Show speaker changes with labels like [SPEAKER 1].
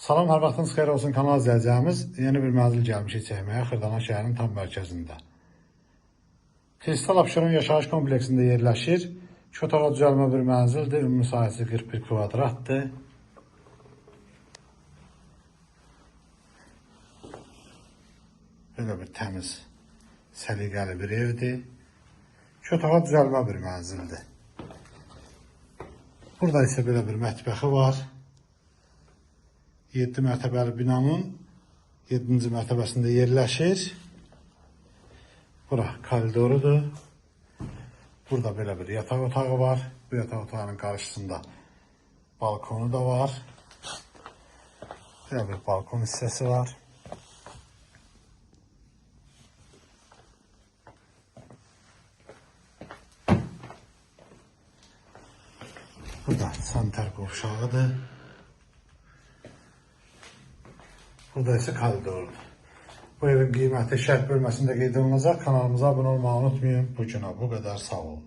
[SPEAKER 1] Salam, hər vaxtınız xeyir olsun kanal izləyəcəyimiz. Yeni bir mənzil gəlmişik çəkməyə Xırdana şəhərinin tam mərkəzində. Kristal Abşeron yaşayış kompleksində yerləşir. 2 otağa düzəlmə bir mənzildir. Ümumi sahəsi 41 kvadratdır. Belə bir təmiz, səliqəli bir evdir. 2 otağa düzəlmə bir mənzildir. Burada isə belə bir mətbəxi var. 7 mərtəbəli binanın 7-ci mərtəbəsində yerləşir. Bura koridorudur. Burada belə bir yataq otağı var. Bu yataq otağının qarşısında balkonu da var. Belə bir balkon hissəsi var. Burada sanitar qovşağıdır. Burada ise koridordur. Bu evin qiyməti şərh bölməsində qeyd olunacaq. Kanalımıza abunə olmağı unutmayın. Bu günə bu qədər, sağ olun.